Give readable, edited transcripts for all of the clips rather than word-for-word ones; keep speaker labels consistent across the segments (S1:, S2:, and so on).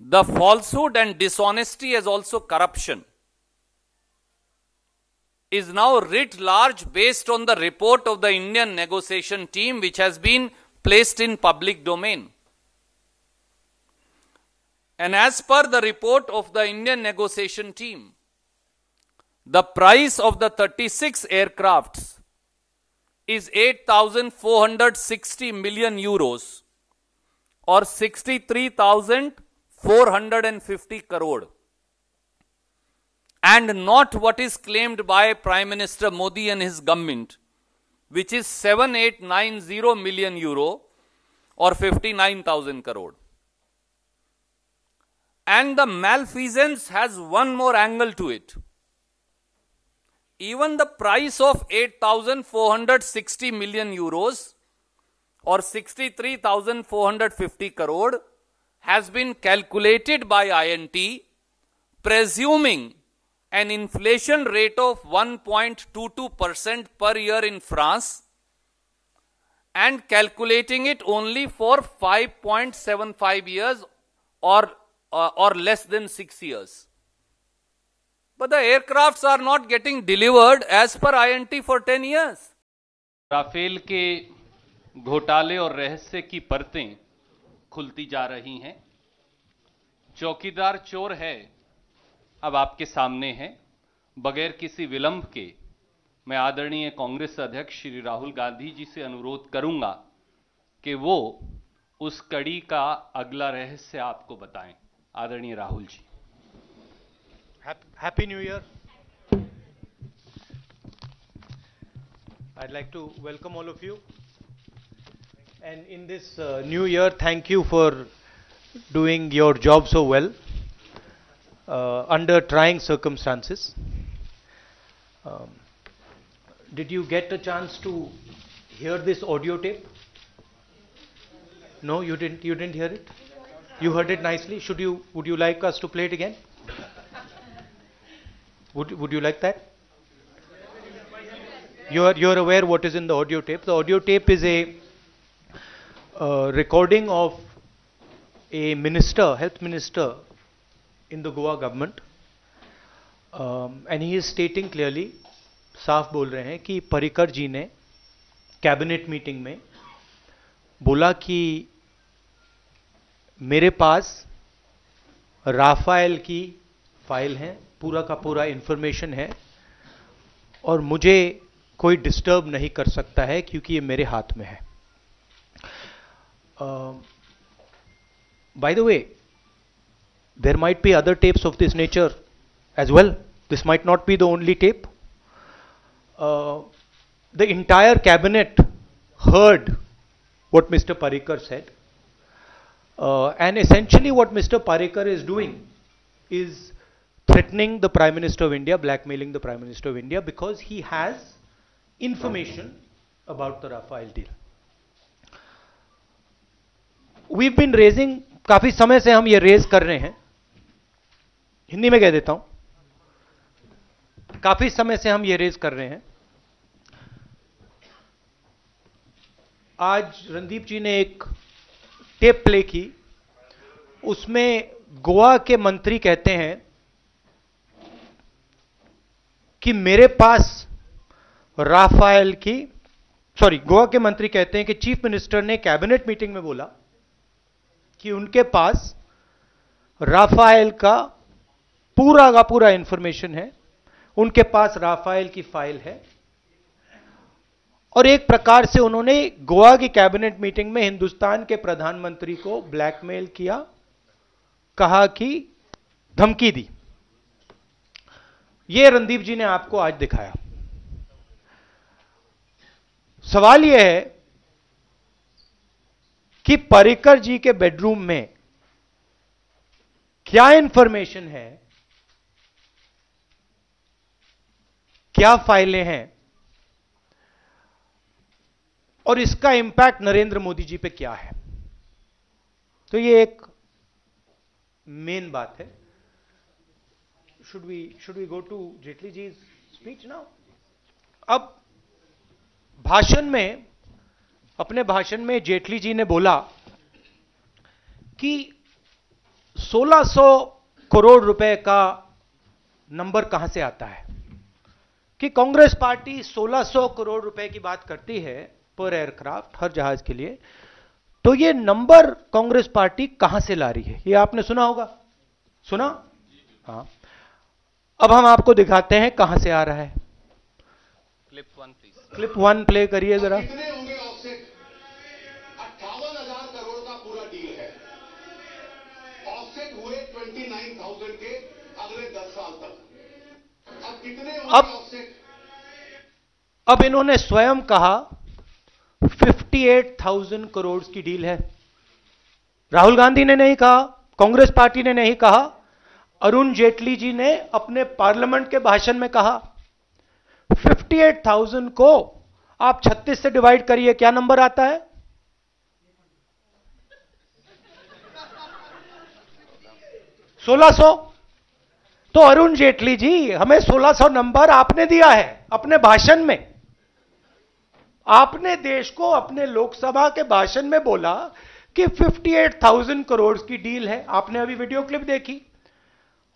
S1: the falsehood and dishonesty as also corruption is now writ large based on the report of the Indian negotiation team, which has been placed in public domain. And as per the report of the Indian negotiation team, the price of the 36 aircrafts is 8,460 million euros or 63,450 crore. And not what is claimed by Prime Minister Modi and his government, which is 7,890 million euro or 59,000 crore. And the malfeasance has one more angle to it. Even the price of 8,460 million euros or 63,450 crore has been calculated by INT, presuming an inflation rate of 1.22% per year in France and calculating it only for 5.75 years or less than 6 years. But the aircrafts are not getting delivered as per INT for 10 years.
S2: Rafale के घोटाले और रहस्य की परतें खुलती जा रही हैं। चौकीदार चोर है अब आपके सामने है। बगैर किसी विलंब के मैं आदरणीय कांग्रेस अध्यक्ष श्री राहुल गांधी जी से अनुरोध करूंगा कि वो उस कड़ी का अगला रहस्य आपको बताएं। आदरणीय Rahul ji.
S3: Happy New Year. I'd like to welcome all of you. And in this new year, thank you for doing your job so well under trying circumstances. Did you get a chance to hear this audio tape? No, you didn't. You didn't hear it. You heard it nicely. Would you like us to play it again? Would you like that? You're aware what is in the audio tape. The audio tape is a recording of a minister, health minister in the Goa government, and he is stating clearly, साफ बोल रहे हैं कि पर्रिकर जी ने cabinet meeting में बोला कि मेरे पास राफेल की फाइल है, पूरा का पूरा इंफॉर्मेशन है और मुझे कोई डिस्टर्ब नहीं कर सकता है क्योंकि ये मेरे हाथ में है। By the way, there might be other tapes of this nature as well. This might not be the only tape. The entire cabinet heard what Mr. Parrikar said. And essentially what Mr. Parrikar is doing is threatening the Prime Minister of India, blackmailing the Prime Minister of India because he has information about the Rafale deal. We've been raising, काफी समय से हम ये raise कर रहे हैं, हिंदी में कह देता हूं, काफी समय से हम ये रेज कर रहे हैं। आज रणदीप जी ने एक टेप प्ले की, उसमें गोवा के मंत्री कहते हैं कि मेरे पास राफेल की, गोवा के मंत्री कहते हैं कि चीफ मिनिस्टर ने कैबिनेट मीटिंग में बोला कि उनके पास राफेल का पूरा इंफॉर्मेशन है, उनके पास राफेल की फाइल है। और एक प्रकार से उन्होंने गोवा की कैबिनेट मीटिंग में हिंदुस्तान के प्रधानमंत्री को ब्लैकमेल किया, कहा कि धमकी दी। यह रणदीप जी ने आपको आज दिखाया। सवाल यह है कि पर्रिकर जी के बेडरूम में क्या इंफॉर्मेशन है, क्या फाइलें हैं और इसका इंपैक्ट नरेंद्र मोदी जी पे क्या है। तो ये एक मेन बात है। Should we go to Jaitley ji speech now? अब अपने भाषण में जेटली जी ने बोला कि 1600 करोड़ रुपए का नंबर कहां से आता है कि कांग्रेस पार्टी 1600 करोड़ रुपए की बात करती है पर एयरक्राफ्ट, हर जहाज के लिए। तो ये नंबर कांग्रेस पार्टी कहां से ला रही है, ये आपने सुना होगा, सुना? हाँ, अब हम आपको दिखाते हैं कहां से आ रहा है।
S2: Clip 1 please.
S3: क्लिप 1 प्ले करिए जरा।
S4: कितने होंगे ऑफसेट? 58,000 करोड़ का पूरा डील है। ऑफसेट हुए 29,000 के अगले 10 साल तक। अब कितने होंगे ऑफसेट?
S3: अब इन्होंने स्वयं कहा 58,000 करोड़ की डील है। राहुल गांधी ने नहीं कहा, कांग्रेस पार्टी ने नहीं कहा, अरुण जेटली जी ने अपने पार्लियामेंट के भाषण में कहा। 58,000 को आप 36 से डिवाइड करिए, क्या नंबर आता है? 1600। तो अरुण जेटली जी, हमें 1600 नंबर आपने दिया है अपने भाषण में। आपने देश को अपने लोकसभा के भाषण में बोला कि 58,000 करोड़ की डील है। आपने अभी वीडियो क्लिप देखी,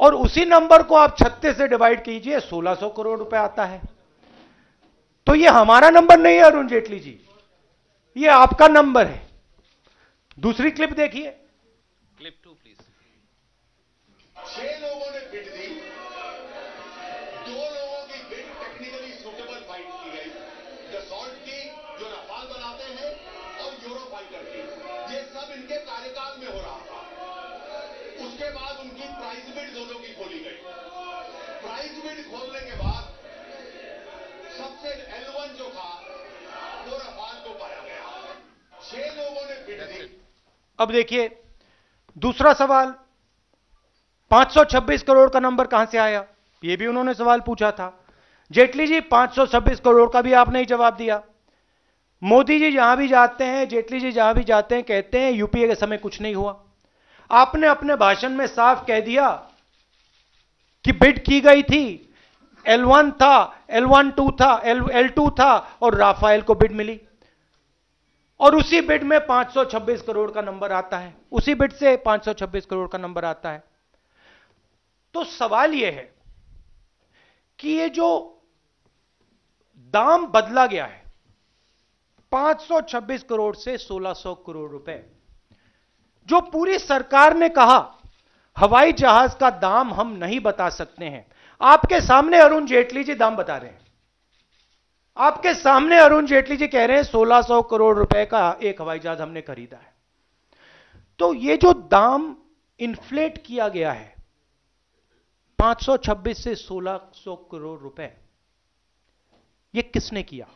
S3: और उसी नंबर को आप 36 से डिवाइड कीजिए, 1600 करोड़ रुपए आता है। तो ये हमारा नंबर नहीं है अरुण जेटली जी, ये आपका नंबर है। दूसरी क्लिप देखिए।
S2: Clip 2 please.
S4: 6 लोगों ने बिड दी, 2 लोगों की बिड टेक्निकली सुटेबल फाइट की गई, डसॉल्ट की जो रफाल बनाते हैं और यूरोफाइटर की। ये सब इनके कार्यकाल में हो रहा था। उसके बाद उनकी प्राइस बिड दोनों की खोली गई। प्राइस बिड खोलने के बाद सबसे L1 जो था वो रफाल को पाया गया। 6 लोगों ने बिड दी।
S3: अब देखिए दूसरा सवाल, 526 करोड़ का नंबर कहां से आया, यह भी उन्होंने सवाल पूछा था। जेटली जी 526 करोड़ का भी आपने ही जवाब दिया। मोदी जी जहां भी जाते हैं, जेटली जी जहां भी जाते हैं, कहते हैं यूपीए के समय कुछ नहीं हुआ। आपने अपने भाषण में साफ कह दिया कि बिड की गई थी, L1 था, L12 था, L2 था, और राफेल को बिड मिली, और उसी बिड में 526 करोड़ का नंबर आता है। उसी बिड से 526 करोड़ का नंबर आता है। तो सवाल यह है कि ये जो दाम बदला गया है 526 करोड़ से 1600 करोड़ रुपए, जो पूरी सरकार ने कहा हवाई जहाज का दाम हम नहीं बता सकते हैं, आपके सामने अरुण जेटली जी दाम बता रहे हैं। आपके सामने अरुण जेटली जी कह रहे हैं 1600 करोड़ रुपए का एक हवाई जहाज हमने खरीदा है। तो ये जो दाम इन्फ्लेट किया गया है 526 से 1600 करोड़ रुपए, ये किसने किया,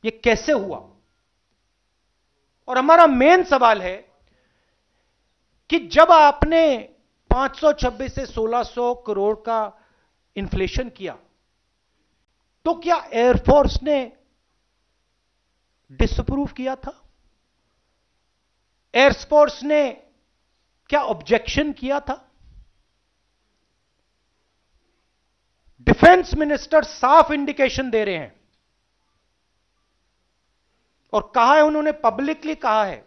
S3: ये कैसे हुआ? और हमारा मेन सवाल है कि जब आपने 526 से 1600 करोड़ का इन्फ्लेशन किया, तो क्या एयरफोर्स ने डिसअप्रूव किया था? एयरफोर्स ने क्या ऑब्जेक्शन किया था? डिफेंस मिनिस्टर साफ इंडिकेशन दे रहे हैं, और कहा है, उन्होंने पब्लिकली कहा है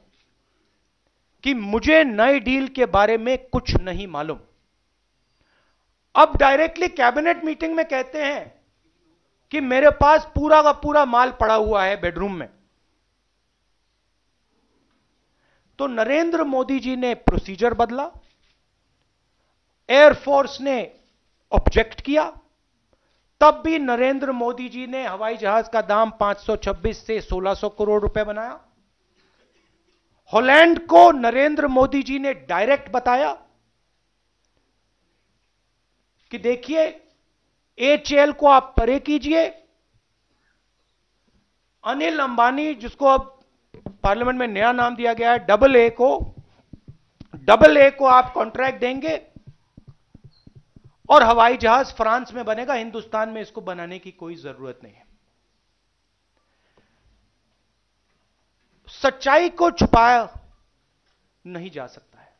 S3: कि मुझे नई डील के बारे में कुछ नहीं मालूम। अब डायरेक्टली कैबिनेट मीटिंग में कहते हैं कि मेरे पास पूरा का पूरा माल पड़ा हुआ है बेडरूम में। तो नरेंद्र मोदी जी ने प्रोसीजर बदला, एयरफोर्स ने ऑब्जेक्ट किया, तब भी नरेंद्र मोदी जी ने हवाई जहाज का दाम 526 से 1600 करोड़ रुपए बनाया। हॉलैंड को नरेंद्र मोदी जी ने डायरेक्ट बताया कि देखिए HAL को आप परे कीजिए, अनिल अंबानी, जिसको अब पार्लियामेंट में नया नाम दिया गया है AA को आप कॉन्ट्रैक्ट देंगे, और हवाई जहाज फ्रांस में बनेगा, हिंदुस्तान में इसको बनाने की कोई जरूरत नहीं है। सच्चाई को छुपाया नहीं जा सकता है।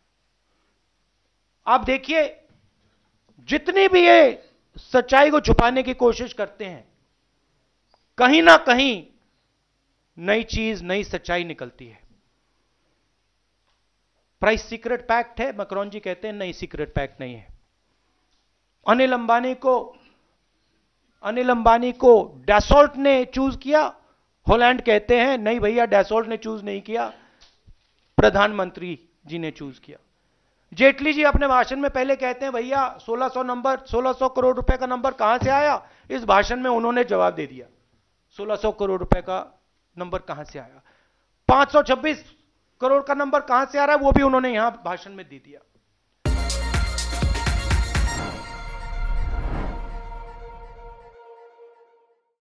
S3: आप देखिए, जितनी भी ये सच्चाई को छुपाने की कोशिश करते हैं, कहीं ना कहीं नई चीज, नई सच्चाई निकलती है। प्राइस सीक्रेट पैक्ट है, मैक्रोन जी कहते हैं नहीं, सीक्रेट पैक्ट नहीं है। अनिल अंबानी को डैसोल्ट ने चूज किया, हॉलैंड कहते हैं नहीं भैया डैसोल्ट ने चूज नहीं किया, प्रधानमंत्री जी ने चूज किया। जेटली जी अपने भाषण में पहले कहते हैं भैया 1600 करोड़ रुपए का नंबर कहां से आया। इस भाषण में उन्होंने जवाब दे दिया 1600 करोड़ रुपए का नंबर कहां से आया। 526 करोड़ का नंबर कहां से आ रहा है वो भी उन्होंने यहां भाषण में दे दिया।